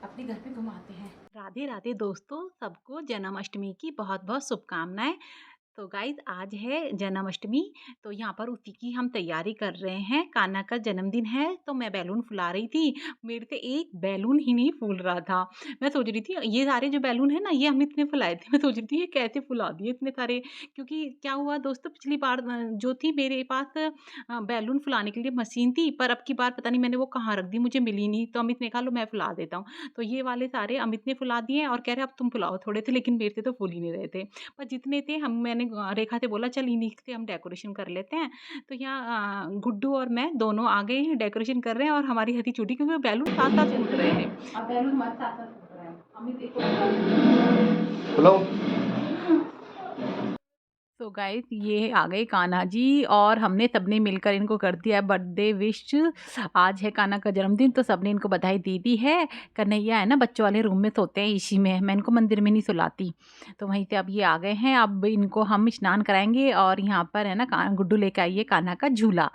अपने घर पे घुमाते हैं। राधे राधे दोस्तों, सबको जन्माष्टमी की बहुत बहुत शुभकामनाएं। तो गाइज आज है जन्माष्टमी। तो यहाँ पर उसी की हम तैयारी कर रहे हैं। कान्हा का जन्मदिन है तो मैं बैलून फुला रही थी। मेरे से एक बैलून ही नहीं फूल रहा था। मैं सोच रही थी ये सारे जो बैलून है ना, ये अमित ने फुलाए थे। मैं सोच रही थी ये कैसे फुला दिए इतने सारे। क्योंकि क्या हुआ दोस्तों, पिछली बार जो थी मेरे पास बैलून फुलाने के लिए मशीन थी, पर अब की बार पता नहीं मैंने वो कहाँ रख दी, मुझे मिली नहीं। तो अमित ने कहा लो मैं फुला देता हूँ। तो ये वाले सारे अमित ने फुला दिए और कह रहे अब तुम फुलाओ थोड़े थे, लेकिन मेरे से तो फूल ही नहीं रहे थे। पर जितने थे हम, मैंने रेखा से बोला चल इन्हीं से हम डेकोरेशन कर लेते हैं। तो यहाँ गुड्डू और मैं दोनों आ गए हैं, डेकोरेशन कर रहे हैं और हमारी हरी चूड़ी, क्योंकि वो बैलून साथ-साथ फूट रहे थे। अब बैलून हमारे साथ-साथ फूट रहे हैं। अमित देखो हेलो। तो गाइस ये आ गए कान्हा जी और हमने सबने मिलकर इनको कर दिया है बर्थडे विश। आज है कान्हा का जन्मदिन तो सबने इनको बधाई दे दी है। कन्हैया है ना बच्चों वाले रूम में सोते हैं, इसी में मैं इनको मंदिर में नहीं सुलाती। तो वहीं से अब ये आ गए हैं, अब इनको हम स्नान कराएंगे और यहाँ पर है ना गुड्डू लेके आई है कान्हा का झूला।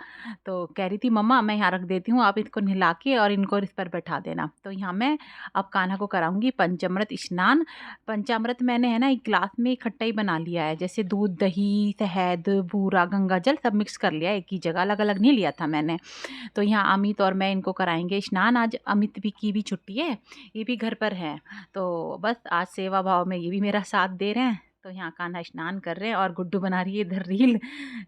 तो कह रही थी मम्मा मैं यहाँ रख देती हूँ, आप इसको नहला के और इनको इस पर बैठा देना। तो यहाँ मैं अब कान्हा को कराऊंगी पंचामृत स्नान। पंचामृत मैंने है ना एक गिलास में इकट्ठा ही बना लिया है, जैसे दूध, दही, शहद, बूरा, गंगा जल सब मिक्स कर लिया है एक ही जगह, अलग अलग नहीं लिया था मैंने। तो यहाँ अमित और मैं इनको कराएंगे स्नान। आज अमित भी की भी छुट्टी है, ये भी घर पर है। तो बस आज सेवा भाव में ये भी मेरा साथ दे रहे हैं। तो यहाँ कान्हा स्नान कर रहे हैं और गुड्डू बना रही है इधर रील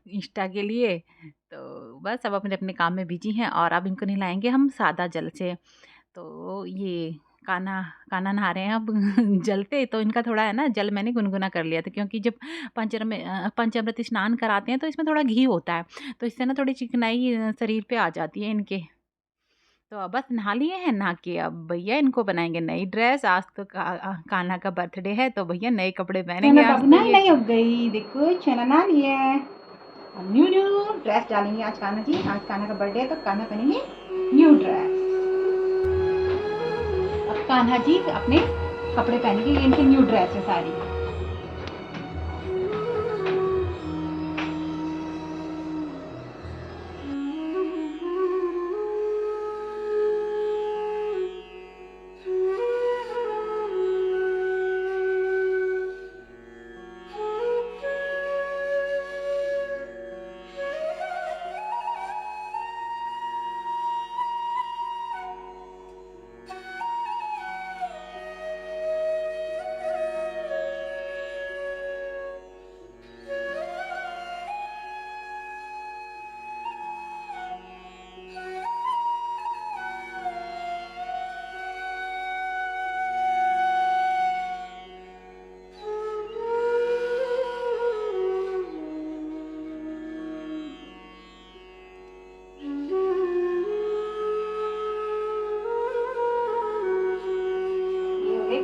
इंस्टा के लिए। तो बस सब अपने अपने काम में बिजी हैं और अब इनको नहलाएंगे हम सादा जल से। तो ये कान्हा कान्हा नहा रहे हैं अब जल पे। तो इनका थोड़ा है ना जल मैंने गुनगुना कर लिया था, क्योंकि जब पंचामृत स्नान कराते हैं तो इसमें थोड़ा घी होता है, तो इससे ना थोड़ी चिकनाई शरीर पे आ जाती है इनके। तो अब बस नहा लिए हैं, नहा के अब भैया इनको बनाएंगे नई ड्रेस। आज तो कान्हा का बर्थडे है तो भैया नए कपड़े पहनेंगे चना आज बाबू तो ना ये। नहीं हो गई, देखो चना ना लिए अब न्यू न्यू ड्रेस डालेंगे आज कान्हा जी। आज कान्हा का बर्थडे है तो कान्हा पहनेंगे न्यू ड्रेस। अब कान्हा जी अपने कपड़े पहनेंगे, ये इनकी न्यू ड्रेस है सारी।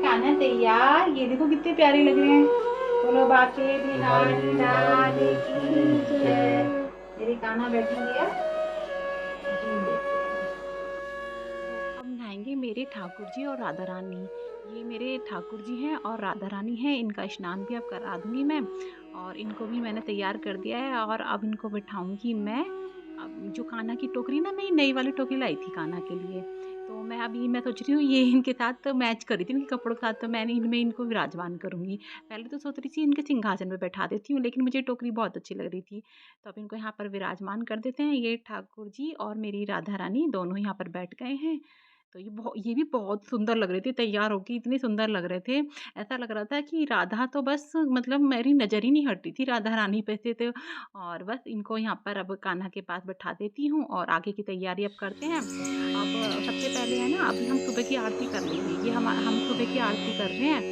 कान्हा तैयार, ये देखो कितने प्यारे लग रहे हैं। बोलो बाके बिहारी लाल की जय। मेरे कान्हा बैठेंगे अब झूले पे। तो अब नहाएंगे मेरे ठाकुर जी और राधा रानी। ये मेरे ठाकुर जी हैं और राधा रानी हैं, इनका स्नान भी अब करा दूंगी मैं। और इनको भी मैंने तैयार कर दिया है और अब इनको बिठाऊंगी मैं। अब जो कान्हा की टोकरी ना, मैं नई वाली टोकरी लाई थी कान्हा के लिए। तो मैं अभी मैं सोच रही हूँ ये इनके साथ तो मैच करी थी, इनके कपड़ों के साथ। तो मैंने इनमें इनको विराजमान करूंगी। पहले तो सोच रही थी इनके सिंहासन पे बैठा देती हूँ, लेकिन मुझे टोकरी बहुत अच्छी लग रही थी। तो अब इनको यहाँ पर विराजमान कर देते हैं। ये ठाकुर जी और मेरी राधा रानी दोनों यहाँ पर बैठ गए हैं। तो ये भी बहुत सुंदर लग रहे थे, तैयार होके इतने सुंदर लग रहे थे। ऐसा लग रहा था कि राधा तो बस मतलब मेरी नज़र ही नहीं हटती थी राधा रानी पे से तो। और बस इनको यहाँ पर अब कान्हा के पास बैठा देती हूँ और आगे की तैयारी अब करते हैं। अब सबसे पहले है ना, अभी हम सुबह की आरती कर लेंगे। ये हम सुबह की आरती कर रहे हैं।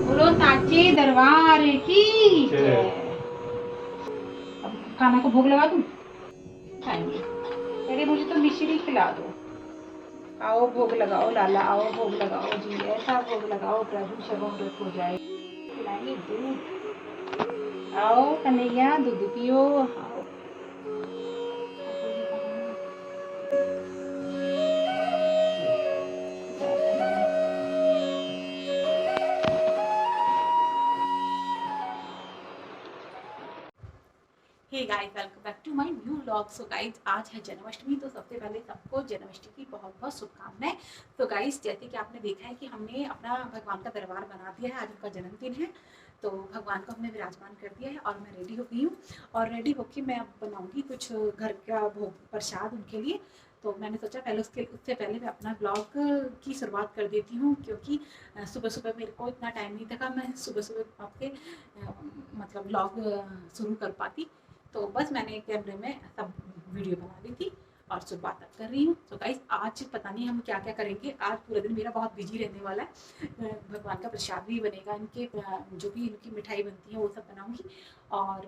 बोलो साचे दरबार की जय। अब खाना को भोग लगा दूं, खाएंगे। पहले मुझे तो मिश्री खिला दो। आओ भोग लगाओ लाला, आओ भोग लगाओ जी, ऐसा भोग लगाओ प्रभु सब व्रत हो जाए। खिलाएंगे दूध। आओ कन्हैया दूध पियो, आओ। Hey guys, welcome back to my new vlog. So guys, आज है जन्माष्टमी, तो सबसे पहले सबको जन्माष्टमी की बहुत बहुत शुभकामनाएं। तो गाइस, जैसे कि आपने देखा है कि हमने अपना भगवान का दरबार बना दिया है। आज उनका जन्मदिन है, तो भगवान को हमने विराजमान कर दिया है और मैं रेडी हो गई हूँ। और रेडी होकर मैं अब बनाऊंगी कुछ घर का भोग प्रसाद उनके लिए। तो मैंने सोचा पहले उससे पहले मैं अपना ब्लॉग की शुरुआत कर देती हूँ, क्योंकि सुबह सुबह मेरे को इतना टाइम नहीं था मैं सुबह सुबह आपके मतलब ब्लॉग शुरू कर पाती। तो बस मैंने कैमरे में सब वीडियो बना ली थी और शुरुआत अब कर रही हूँ। तो गाइस, आज पता नहीं हम क्या क्या करेंगे। आज पूरा दिन मेरा बहुत बिजी रहने वाला है। भगवान का प्रसाद भी बनेगा, इनके जो भी इनकी मिठाई बनती है वो सब बनाऊंगी। और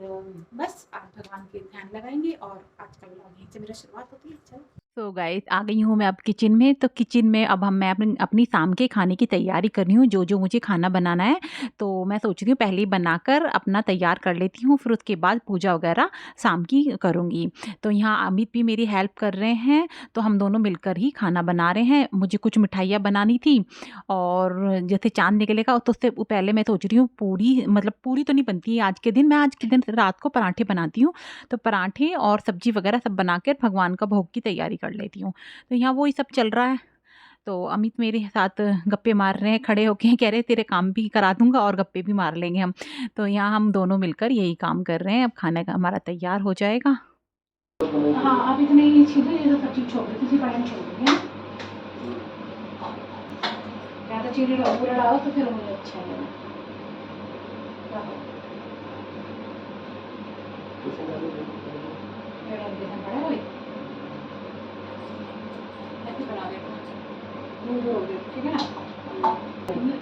बस आज भगवान के ध्यान लगाएंगे और आज का व्लॉग यहीं से मेरा शुरुआत होती है। चलो। तो गाइस, आ गई हूँ मैं अब किचन में। तो किचन में अब मैं अपनी शाम के खाने की तैयारी कर रही हूँ, जो जो मुझे खाना बनाना है। तो मैं सोच रही हूँ पहले ही बनाकर अपना तैयार कर लेती हूँ, फिर उसके बाद पूजा वगैरह शाम की करूँगी। तो यहाँ अमित भी मेरी हेल्प कर रहे हैं, तो हम दोनों मिलकर ही खाना बना रहे हैं। मुझे कुछ मिठाइयाँ बनानी थी, और जैसे चाँद निकलेगा तो उससे पहले मैं सोच रही हूँ पूरी, मतलब पूरी तो नहीं बनती है आज के दिन। मैं आज के दिन रात को पराठे बनाती हूँ, तो पराठे और सब्जी वगैरह सब बनाकर भगवान का भोग की तैयारी कर लेती हूँ। तो यहाँ वही सब चल रहा है। तो अमित मेरे साथ गप्पे मार रहे हैं खड़े होके, कह रहे तेरे काम भी करा दूंगा और गप्पे भी मार लेंगे हम। तो यहाँ हम दोनों मिलकर यही काम कर रहे हैं। अब खाना का हमारा तैयार हो जाएगा। हाँ, अब इतने ही छीलो, ये तो सब चीज छोड़ दो, किसी बड़े में छोड़ देंगे। या तो चीनी पूरा डालो तो फिर मुझे अच्छा है। बड़ा कोई ऐसे बना देना, ठीक है ना।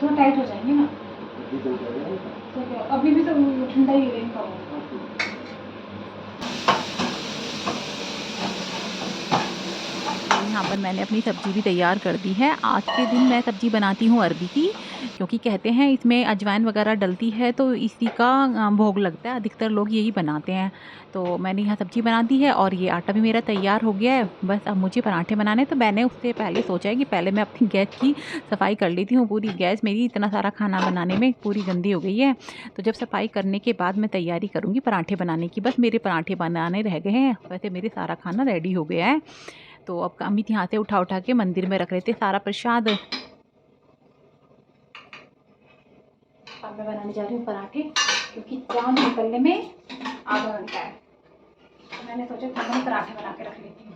थोड़ा टाइट हो जाएंगे ना, तो क्या अभी भी तो ठंडा ही है इनका। यहाँ पर मैंने अपनी सब्ज़ी भी तैयार कर दी है। आज के दिन मैं सब्ज़ी बनाती हूँ अरबी की, क्योंकि कहते हैं इसमें अजवाइन वगैरह डलती है तो इसी का भोग लगता है। अधिकतर लोग यही बनाते हैं। तो मैंने यहाँ सब्ज़ी बना दी है और ये आटा भी मेरा तैयार हो गया है। बस अब मुझे पराठे बनाने हैं। तो मैंने उससे पहले सोचा है कि पहले मैं अपनी गैस की सफाई कर लेती हूँ। पूरी गैस मेरी इतना सारा खाना बनाने में पूरी गंदी हो गई है। तो जब सफाई करने के बाद मैं तैयारी करूँगी पराठे बनाने की। बस मेरे पराठे बनाने रह गए हैं, वैसे मेरे सारा खाना रेडी हो गया है। तो अब अमित यहाँ से उठा उठा के मंदिर में रख रहे थे सारा प्रसाद। अब मैं बनाने जा रही हूँ पराठे, क्योंकि चाँद निकलने में आधा घंटा है। तो मैंने सोचा था मैं पराठे बना के रख लेती हूँ।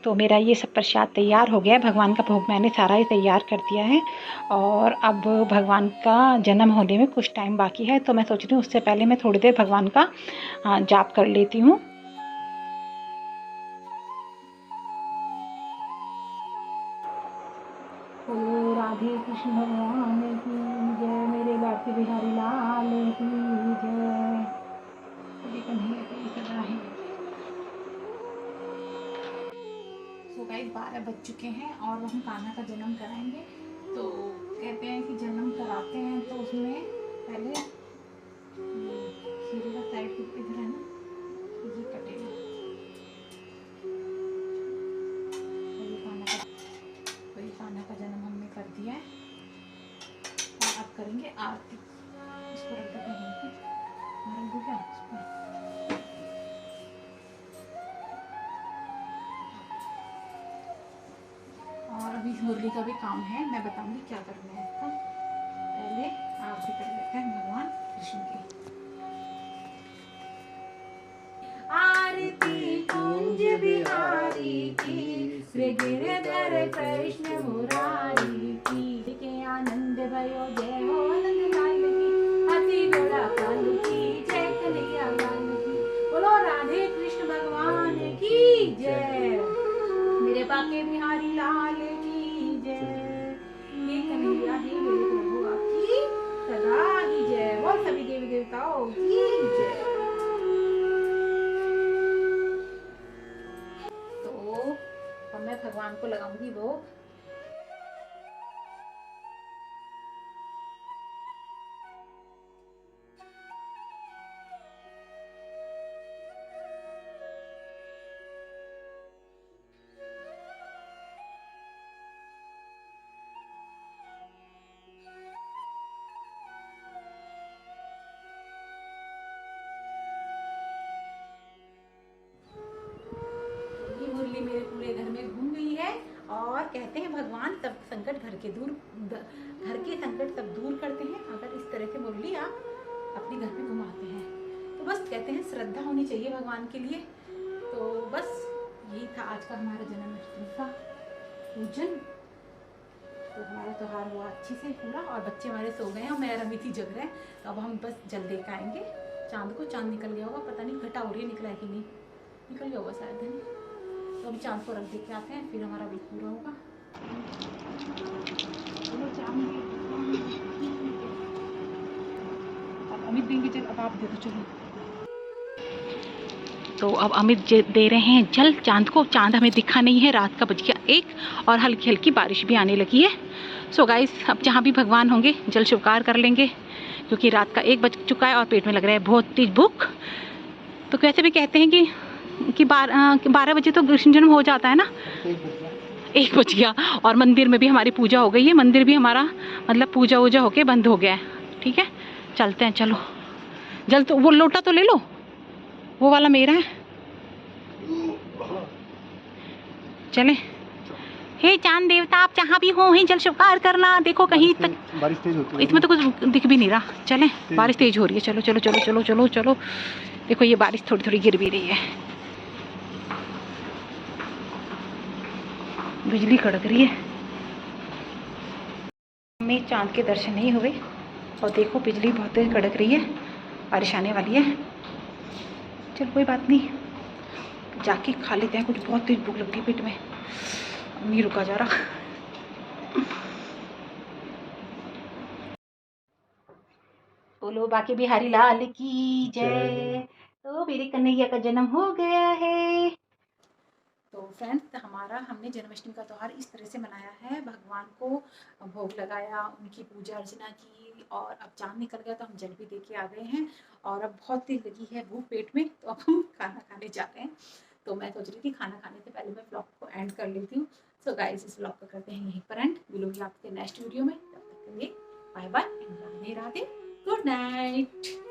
तो मेरा ये सब प्रसाद तैयार हो गया है। भगवान का भोग मैंने सारा ही तैयार कर दिया है, और अब भगवान का जन्म होने में कुछ टाइम बाकी है। तो मैं सोच रही हूँ उससे पहले मैं थोड़ी देर भगवान का जाप कर लेती हूँ। ओ राधे कृष्ण भगवान की जय, मेरे लाडली बिहारी लाल की जय। कन्हैया की सदा है। तो गाइस 12 बज चुके हैं और हम कान्हा का जन्म कराएंगे। तो कहते हैं कि जन्म कराते हैं तो उसमें पहले खीरे का साइड इधर है ना, ये कटेगा। तो ये कान्हा का जन्म हमने कर दिया है और अब करेंगे आरती। इसको रख देते हैं यहीं पे। रख दो क्या इसको? और अभी मुरली का भी काम है, मैं बताऊंगी क्या करना है इसका। पहले आरती कर लेते हैं भगवान कृष्ण की। आरती कुंज बिहारी की, श्री गिरधर कृष्ण मुरारी की, के आनंद भयो जय हो आनंद लाल की, हाथी घोड़ा कालू की जय, कन्हैया लाल की। बोलो राधे कृष्ण भगवान की जय, मेरे बाके बिहारी लाल की जय। ये कन्हैया ही मेरे प्रभु आपकी सदा ही जय। और सभी देवी देवताओं की जय। तो अब मैं भगवान को लगाऊंगी भोग। कहते हैं भगवान सब संकट घर के संकट सब दूर करते हैं अगर इस तरह से मुरली आप अपने घर में घुमाते हैं। तो बस कहते हैं श्रद्धा होनी चाहिए भगवान के लिए। तो बस यही था आज का हमारा जन्माष्टमी का पूजन। तो हमारा त्योहार हुआ अच्छे से पूरा और बच्चे हमारे सो गए हैं और मैं रमी थी जग रहे हैं। तो अब हम बस जल देख आएंगे चांद को। चांद निकल गया होगा, पता नहीं घटा हो रही है, निकला है कि नहीं, निकल गया होगा शायद है। तो अभी चांद को रख दे के आते हैं, फिर हमारा व्रत पूरा होगा। अब अमित देंगे जल, अब आप दे दो चलो। तो अब अमित दे रहे हैं जल चांद को। चांद हमें दिखा नहीं है, रात का बज गया 1 और हल्की हल्की बारिश भी आने लगी है। सो गाइस अब जहाँ भी भगवान होंगे जल स्वीकार कर लेंगे क्योंकि रात का 1 बज चुका है और पेट में लग रहा है बहुत तेज भूख। तो वैसे भी कहते हैं कि 12 बजे तो कृष्ण जन्म हो जाता है ना, 1 बज गया। और मंदिर में भी हमारी पूजा हो गई है, मंदिर भी हमारा मतलब पूजा वूजा होके बंद हो गया है। ठीक है चलते हैं, चलो जल तो वो लोटा तो ले लो, वो वाला मेरा है। चले। हे चांद देवता आप जहाँ भी हो, ही जल स्वीकार करना। देखो कहीं तक बारिश तेज होती है, इसमें तो कुछ दिख भी नहीं रहा। चले बारिश तेज हो रही है, चलो चलो चलो चलो चलो चलो। देखो ये बारिश थोड़ी थोड़ी गिर भी रही है, बिजली कड़क रही है। हमें चांद के दर्शन नहीं हुए और देखो बिजली बहुत तेज कड़क रही है, बारिश आने वाली है। चल कोई बात नहीं, जाके खा लेते हैं कुछ, बहुत तेज भूख लगती है पेट में, नहीं रुका जा रहा। बोलो बाकी बिहारी लाल की जय। तो मेरे कन्हैया का जन्म हो गया है। तो फ्रेंड्स हमने जन्माष्टमी का त्यौहार इस तरह से मनाया है। भगवान को भोग लगाया, उनकी पूजा अर्चना की और अब चांद निकल गया तो हम जल भी दे के आ गए हैं। और अब बहुत तेज लगी है भूख पेट में, तो अब हम खाना खाने जा रहे हैं। तो मैं सोच रही थी खाना खाने से पहले मैं ब्लॉग को एंड कर लेती हूँ। सो गाइस इस ब्लॉग को करते हैं यहीं पर एंड। मिलूंगी आपके नेक्स्ट वीडियो में, तब तक के लिए bye bye and Radhe Radhe, good night.